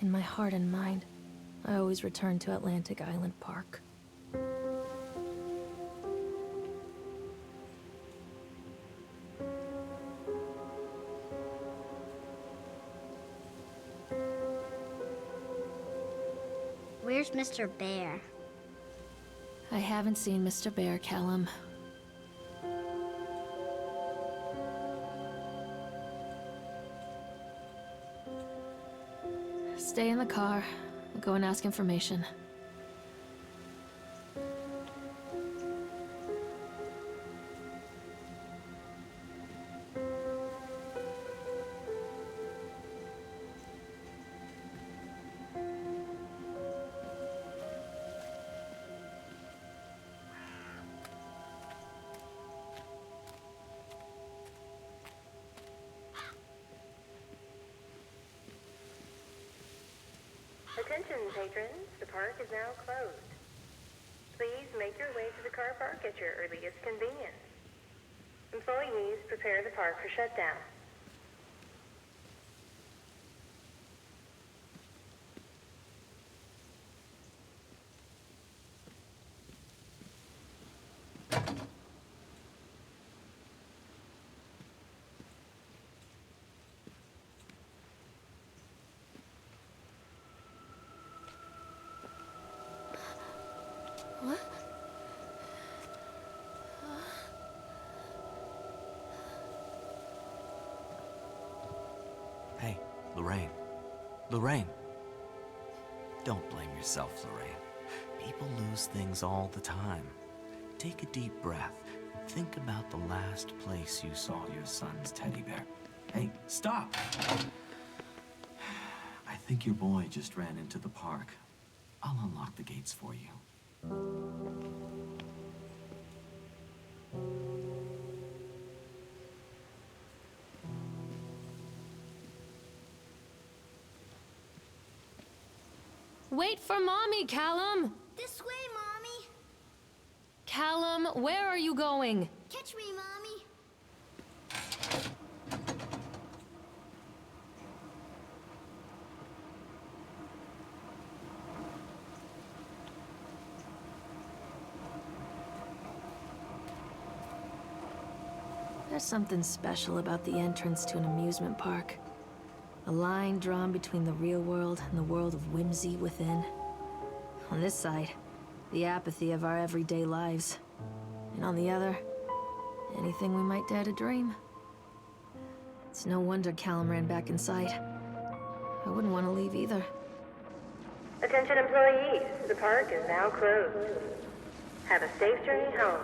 In my heart and mind, I always return to Atlantic Island Park. Where's Mr. Bear? I haven't seen Mr. Bear, Callum. Stay in the car. I'll go and ask information. Attention, patrons. The park is now closed. Please make your way to the car park at your earliest convenience. Employees, prepare the park for shutdown. What? Hey, Lorraine. Lorraine. Don't blame yourself, Lorraine. People lose things all the time. Take a deep breath and think about the last place you saw your son's teddy bear. Hey, stop! I think your boy just ran into the park. I'll unlock the gates for you. Wait for Mommy, Callum! This way, Mommy. Callum, where are you going? Catch me, Mommy. There's something special about the entrance to an amusement park. A line drawn between the real world and the world of whimsy within. On this side, the apathy of our everyday lives. And on the other, anything we might dare to dream. It's no wonder Callum ran back inside. I wouldn't want to leave either. Attention, employees. The park is now closed. Have a safe journey home.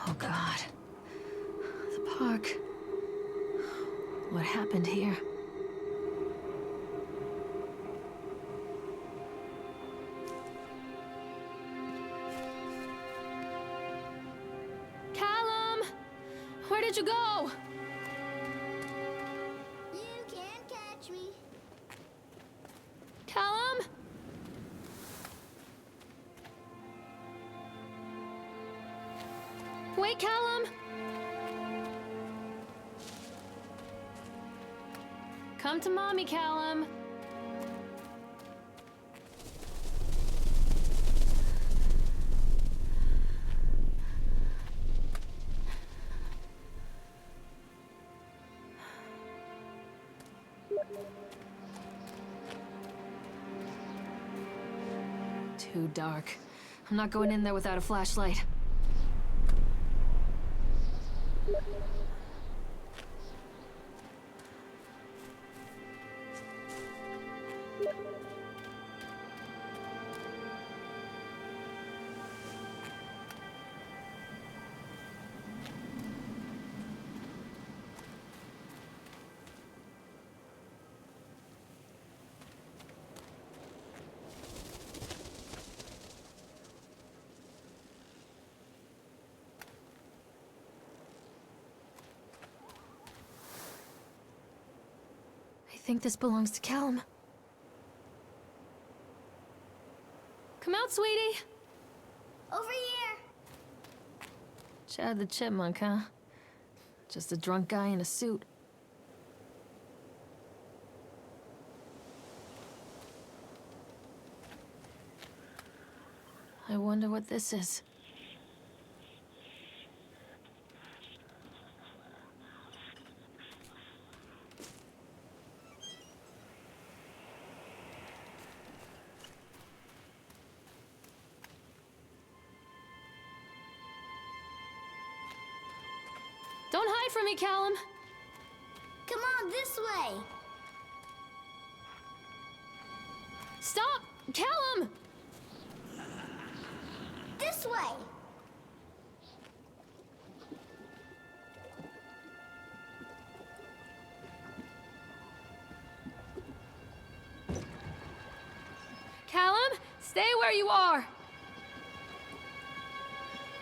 Oh God. The park. What happened here? Callum! Where did you go? You can't catch me. Callum? Wait, Callum! Come to Mommy, Callum. Too dark. I'm not going in there without a flashlight. think this belongs to Callum. Come out, sweetie! Over here. Chad the Chipmunk, huh? Just a drunk guy in a suit. I wonder what this is. Don't hide from me, Callum! Come on, this way. Stop! Callum! This way. Callum, stay where you are!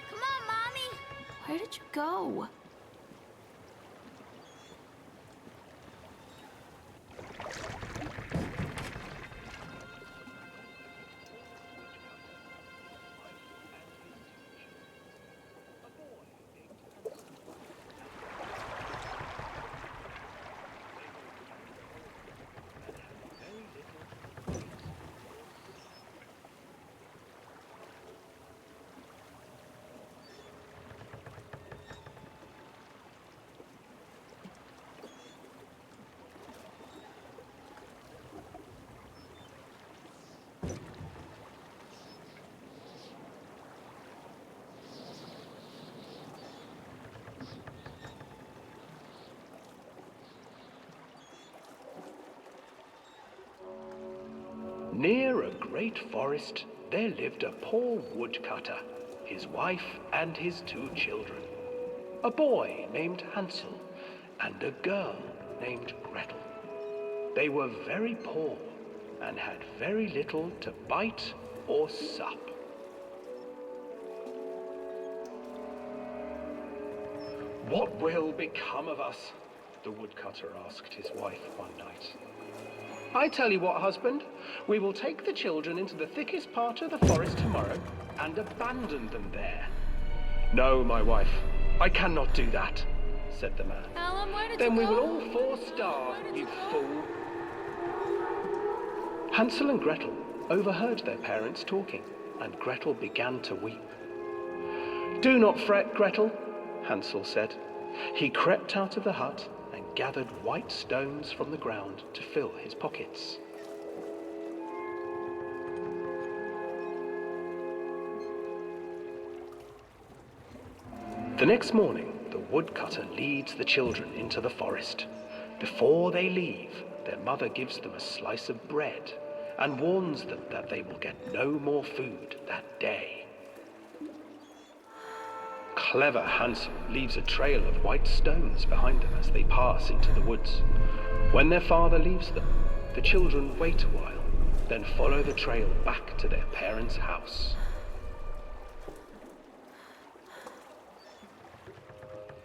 Come on, Mommy. Where did you go? Near a great forest, there lived a poor woodcutter, his wife and his 2 children. A boy named Hansel and a girl named Gretel. They were very poor and had very little to bite or sup. "What will become of us?" the woodcutter asked his wife one night. "I tell you what, husband, we will take the children into the thickest part of the forest tomorrow and abandon them there." "No, my wife, I cannot do that," said the man. Callum, where did "Then you we go? will all 4 starve, you fool." Hansel and Gretel overheard their parents talking, and Gretel began to weep. "Do not fret, Gretel," Hansel said. He crept out of the hut and gathered white stones from the ground to fill his pockets. The next morning, the woodcutter leads the children into the forest. Before they leave, their mother gives them a slice of bread and warns them that they will get no more food that day. Clever Hansel leaves a trail of white stones behind them as they pass into the woods. When their father leaves them, the children wait a while, then follow the trail back to their parents' house.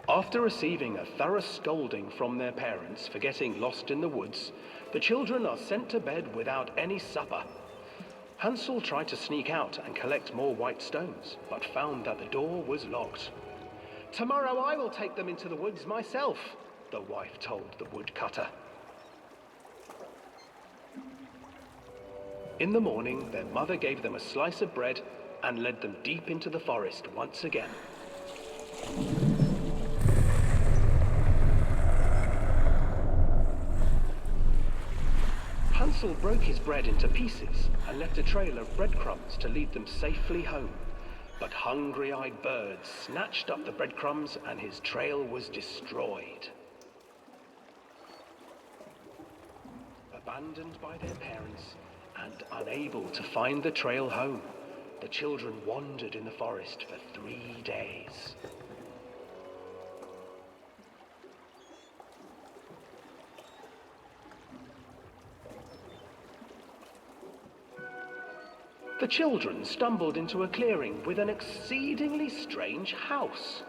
After receiving a thorough scolding from their parents for getting lost in the woods, the children are sent to bed without any supper. Hansel tried to sneak out and collect more white stones, but found that the door was locked. "Tomorrow I will take them into the woods myself," the wife told the woodcutter. In the morning, their mother gave them a slice of bread and led them deep into the forest once again. Hansel broke his bread into pieces and left a trail of breadcrumbs to lead them safely home. But hungry-eyed birds snatched up the breadcrumbs and his trail was destroyed. Abandoned by their parents and unable to find the trail home, the children wandered in the forest for 3 days. The children stumbled into a clearing with an exceedingly strange house.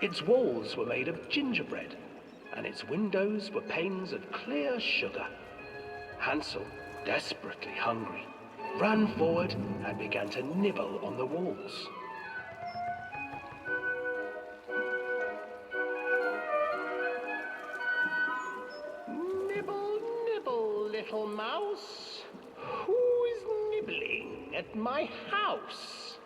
Its walls were made of gingerbread, and its windows were panes of clear sugar. Hansel, desperately hungry, ran forward and began to nibble on the walls. Nibble, nibble, little mouse. Who is nibbling at my house?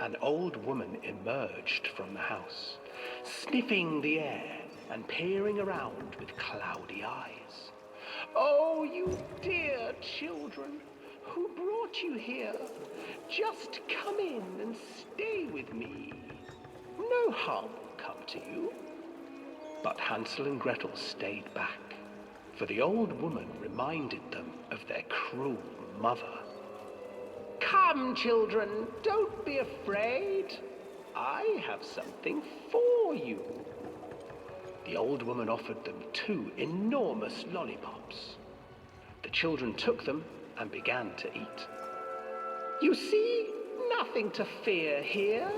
An old woman emerged from the house, sniffing the air and peering around with cloudy eyes. Oh, you dear children, who brought you here? Just come in and stay with me. No harm will come to you. But Hansel and Gretel stayed back, for the old woman reminded them of their cruel mother. Come, children, don't be afraid. I have something for you. The old woman offered them 2 enormous lollipops. The children took them and began to eat. You see, nothing to fear here.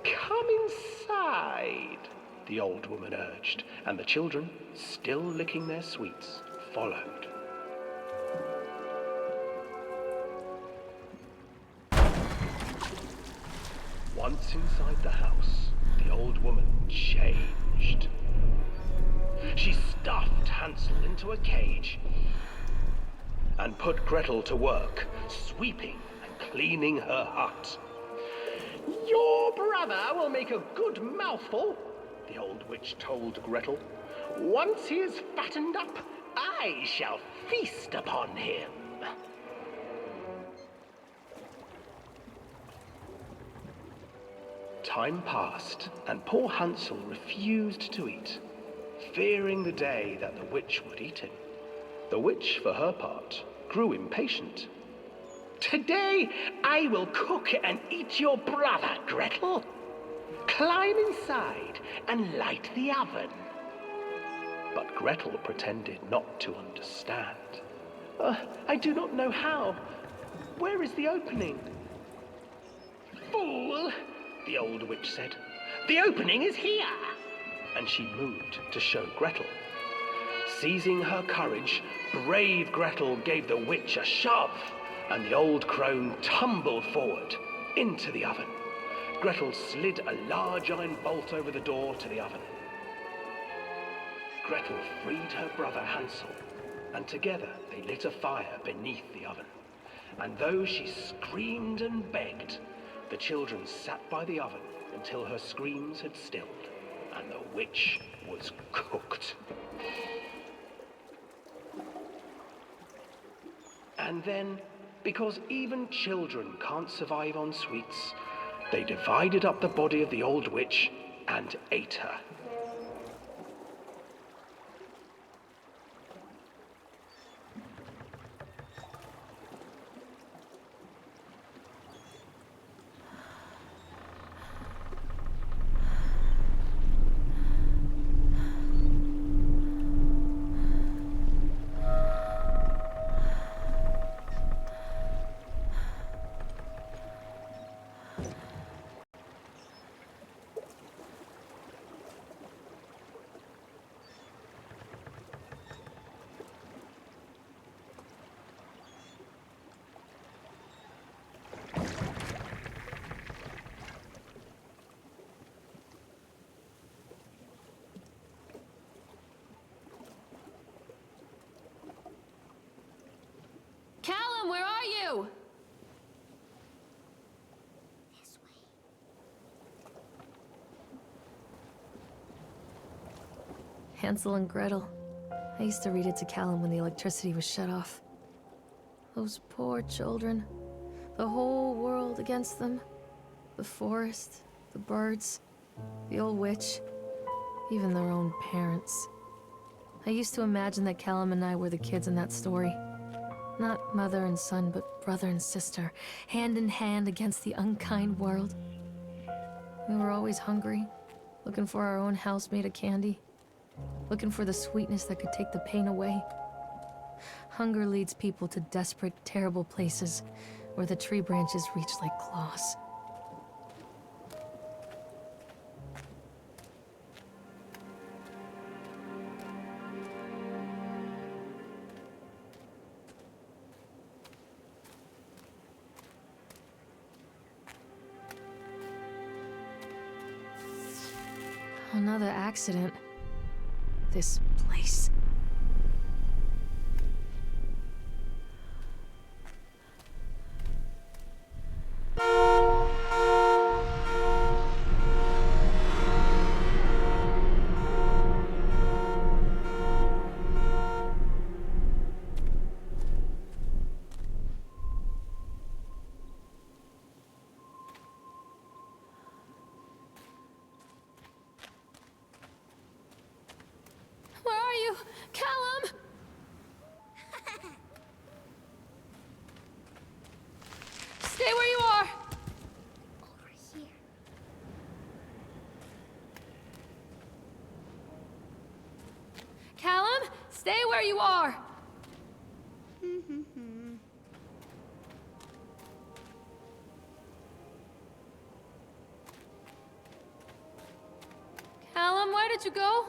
Come inside, the old woman urged, and the children, still licking their sweets, followed. Once inside the house, the old woman changed. She stuffed Hansel into a cage and put Gretel to work, sweeping and cleaning her hut. Your brother will make a good mouthful, the old witch told Gretel. Once he is fattened up, I shall feast upon him. Time passed, and poor Hansel refused to eat, fearing the day that the witch would eat him. The witch, for her part, grew impatient. Today I will cook and eat your brother, Gretel. Climb inside and light the oven. But Gretel pretended not to understand. I do not know how. Where is the opening? Fool, the old witch said. The opening is here. And she moved to show Gretel. Seizing her courage, brave Gretel gave the witch a shove, and the old crone tumbled forward into the oven. Gretel slid a large iron bolt over the door to the oven. Gretel freed her brother Hansel, and together they lit a fire beneath the oven. And though she screamed and begged, the children sat by the oven until her screams had stilled, and the witch was cooked. And then, because even children can't survive on sweets, they divided up the body of the old witch and ate her. Callum, where are you? This way. Hansel and Gretel. I used to read it to Callum when the electricity was shut off. Those poor children. The whole world against them. The forest, the birds, the old witch, even their own parents. I used to imagine that Callum and I were the kids in that story. Not mother and son, but brother and sister, hand in hand against the unkind world. We were always hungry, looking for our own house made of candy, looking for the sweetness that could take the pain away. Hunger leads people to desperate, terrible places where the tree branches reach like claws. another accident. This place. Where are you? Callum! Stay where you are! Over here. Callum, stay where you are! Callum, where did you go?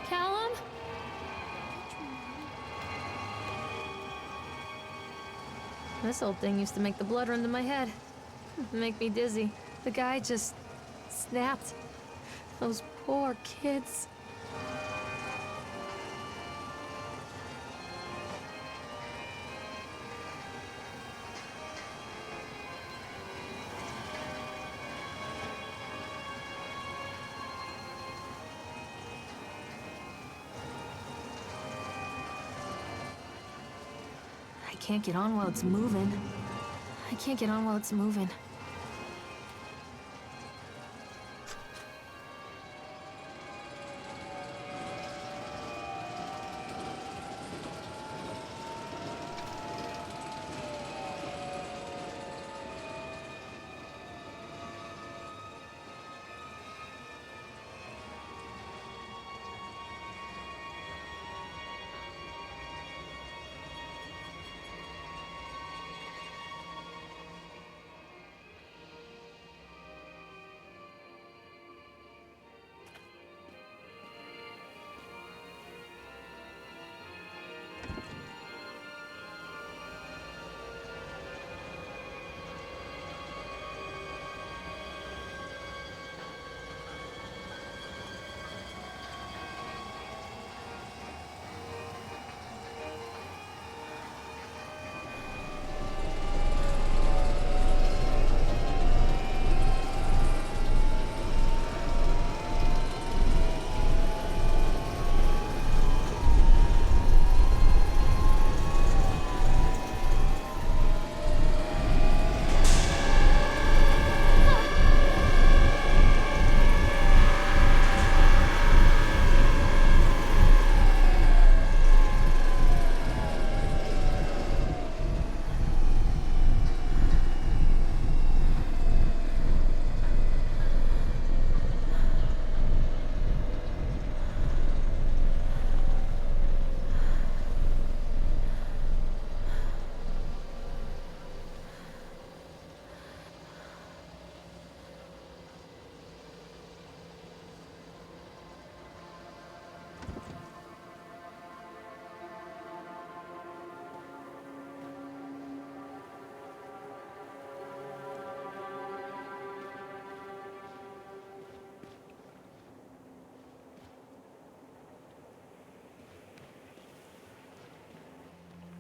Callum? This old thing used to make the blood run to my head. Make me dizzy. The guy just snapped. Those poor kids. I can't get on while it's moving. I can't get on while it's moving.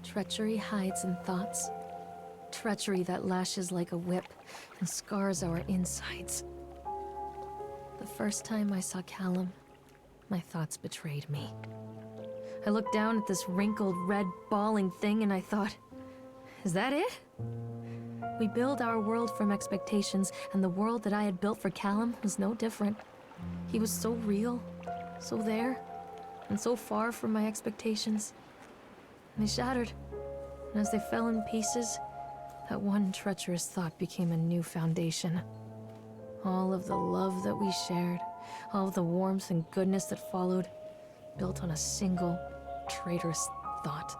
Treachery hides in thoughts. Treachery that lashes like a whip and scars our insides. The first time I saw Callum, my thoughts betrayed me. I looked down at this wrinkled, red, bawling thing and I thought, is that it? We build our world from expectations, and the world that I had built for Callum was no different. He was so real, so there, and so far from my expectations. And they shattered, and as they fell in pieces, that one treacherous thought became a new foundation. All of the love that we shared, all of the warmth and goodness that followed, built on a single, traitorous thought.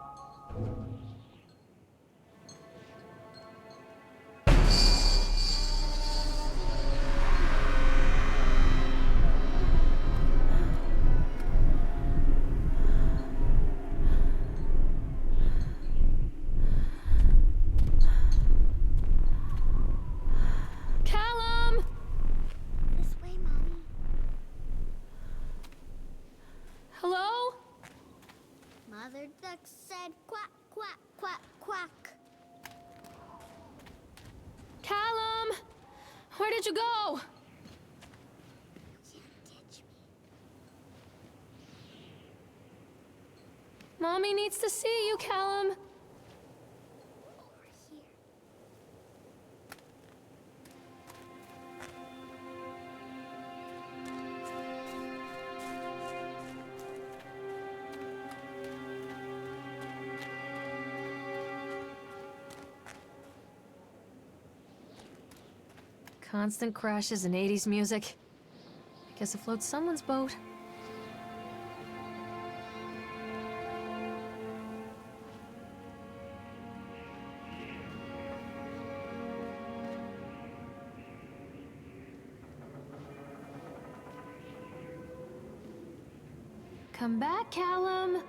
did you go? Can't ditch me. Mommy needs to see you, Callum. Over here. Constant crashes and 80s music. I guess it floats someone's boat. Come back, Callum.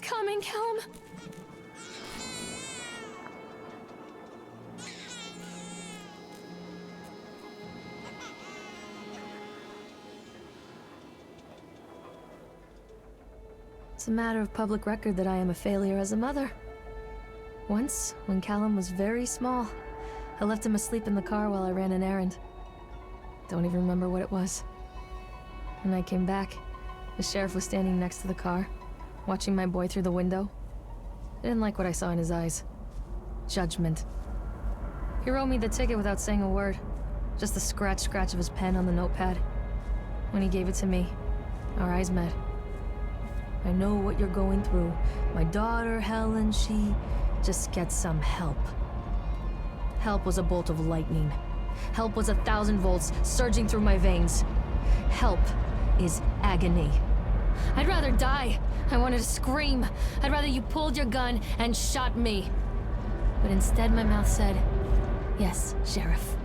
Coming, Callum. It's a matter of public record that I am a failure as a mother. Once, when Callum was very small, I left him asleep in the car while I ran an errand. Don't even remember what it was. When I came back, the sheriff was standing next to the car, watching my boy through the window. I didn't like what I saw in his eyes. Judgment. He wrote me the ticket without saying a word. Just the scratch of his pen on the notepad. When he gave it to me, our eyes met. I know what you're going through. My daughter, Helen, she just gets some help. Help was a bolt of lightning. Help was 1,000 volts surging through my veins. Help is agony. I'd rather die. I wanted to scream. I'd rather you pulled your gun and shot me. But instead my mouth said, yes, Sheriff.